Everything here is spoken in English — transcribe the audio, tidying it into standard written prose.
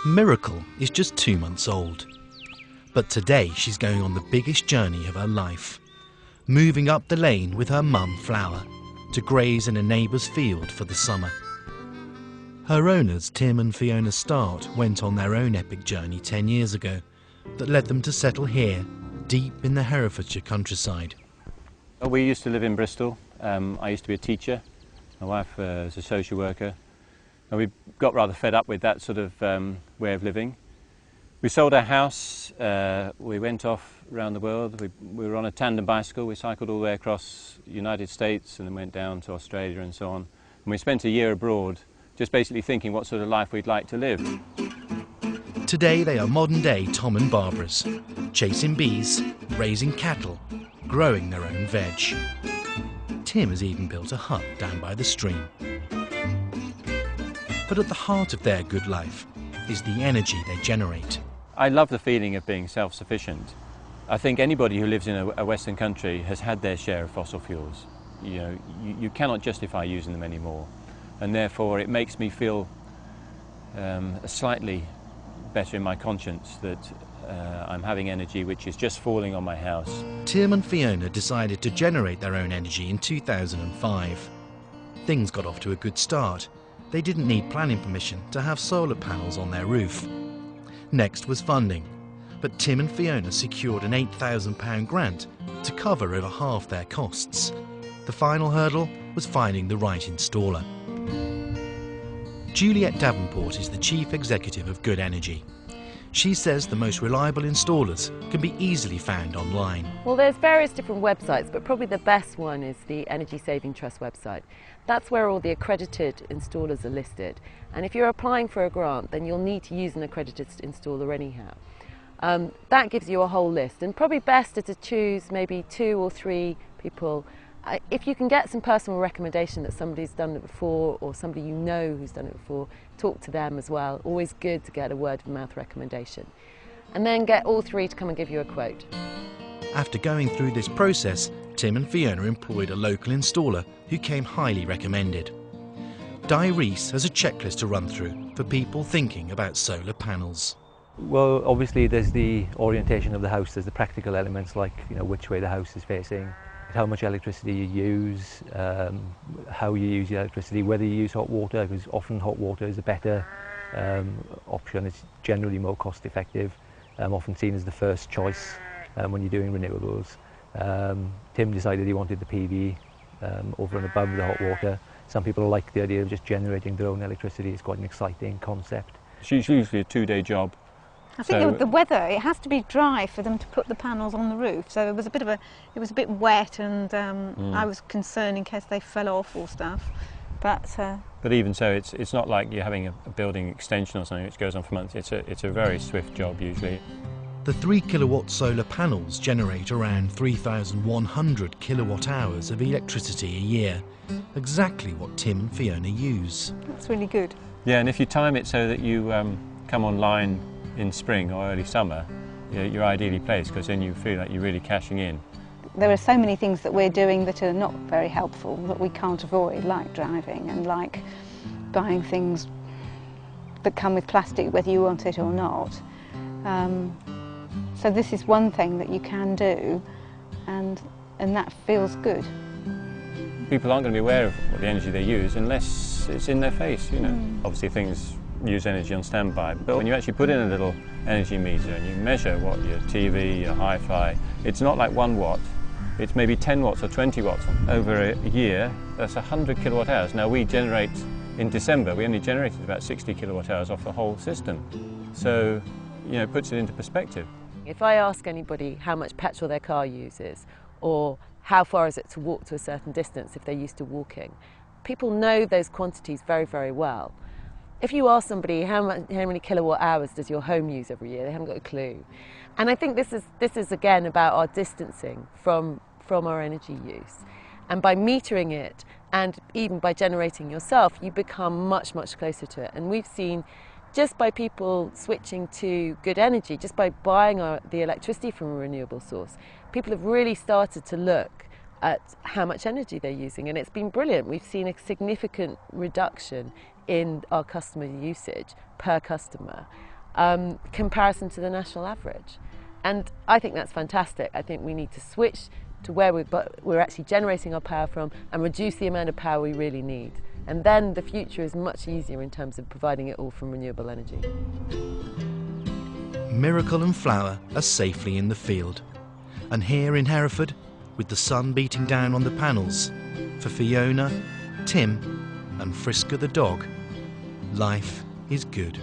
Miracle is just 2 months old. But today she's going on the biggest journey of her life, moving up the lane with her mum Flower to graze in a neighbour's field for the summer. Her owners, Tim and Fiona Start, went on their own epic journey 10 years ago that led them to settle here, deep in the Herefordshire countryside. We used to live in Bristol. I used to be a teacher. My wife was a social worker. And we got rather fed up with that sort of way of living. We sold our house, we went off around the world. We were on a tandem bicycle. We cycled all the way across the United States and then went down to Australia and so on. And we spent a year abroad just basically thinking what sort of life we'd like to live. Today they are modern-day Tom and Barbaras, chasing bees, raising cattle, growing their own veg. Tim has even built a hut down by the stream. But at the heart of their good life is the energy they generate. I love the feeling of being self-sufficient. I think anybody who lives in a Western country has had their share of fossil fuels. You know, you cannot justify using them anymore. And therefore it makes me feel slightly better in my conscience that I'm having energy which is just falling on my house. Tim and Fiona decided to generate their own energy in 2005. Things got off to a good start. They didn't need planning permission to have solar panels on their roof. Next was funding, but Tim and Fiona secured an £8,000 grant to cover over half their costs. The final hurdle was finding the right installer. Juliet Davenport is the Chief Executive of Good Energy. She says the most reliable installers can be easily found online. Well, there's various different websites, but probably the best one is the Energy Saving Trust website. That's where all the accredited installers are listed. And if you're applying for a grant, then you'll need to use an accredited installer anyhow. That gives you a whole list, and probably best is to choose maybe 2 or 3 people. If you can get some personal recommendation that somebody's done it before or somebody you know who's done it before, talk to them as well. Always good to get a word of mouth recommendation. And then get all 3 to come and give you a quote. After going through this process, Tim and Fiona employed a local installer who came highly recommended. Di Rees has a checklist to run through for people thinking about solar panels. Well, obviously there's the orientation of the house, there's the practical elements like, you know, which way the house is facing, how much electricity you use, how you use your electricity, whether you use hot water, because often hot water is a better option. It's generally more cost effective, often seen as the first choice when you're doing renewables. Tim decided he wanted the PV over and above the hot water. Some people like the idea of just generating their own electricity. It's quite an exciting concept. It's usually a 2-day job. I think the weather, it has to be dry for them to put the panels on the roof. So it was a bit wet, and I was concerned in case they fell off or stuff. But even so, it's not like you're having a building extension or something which goes on for months. It's a very swift job usually. The 3 kilowatt solar panels generate around 3,100 kilowatt hours of electricity a year, exactly what Tim and Fiona use. That's really good. Yeah, and if you time it so that you come online in spring or early summer, you're ideally placed, because then you feel like you're really cashing in. There are so many things that we're doing that are not very helpful, that we can't avoid, like driving and like buying things that come with plastic whether you want it or not. So this is one thing that you can do, and that feels good. People aren't going to be aware of what the energy they use unless it's in their face, you know. Obviously things use energy on standby, but when you actually put in a little energy meter and you measure what your TV, your hi-fi, it's not like 1 watt, it's maybe 10 watts or 20 watts. Over a year, that's 100 kilowatt hours. Now we generate, in December, we only generated about 60 kilowatt hours off the whole system. So, you know, it puts it into perspective. If I ask anybody how much petrol their car uses, or how far is it to walk to a certain distance if they're used to walking, people know those quantities very, very well. If you ask somebody how many kilowatt hours does your home use every year, they haven't got a clue. And I think this is again about our distancing from our energy use. And by metering it, and even by generating yourself, you become much, much closer to it. And we've seen, just by people switching to good energy, just by buying the electricity from a renewable source, people have really started to look at how much energy they're using, and it's been brilliant. We've seen a significant reduction in our customer usage per customer, comparison to the national average. And I think that's fantastic. I think we need to switch to where we're actually generating our power from and reduce the amount of power we really need. And then the future is much easier in terms of providing it all from renewable energy. Miracle and Flower are safely in the field. And here in Hereford, with the sun beating down on the panels, for Fiona, Tim and Frisker the dog, life is good.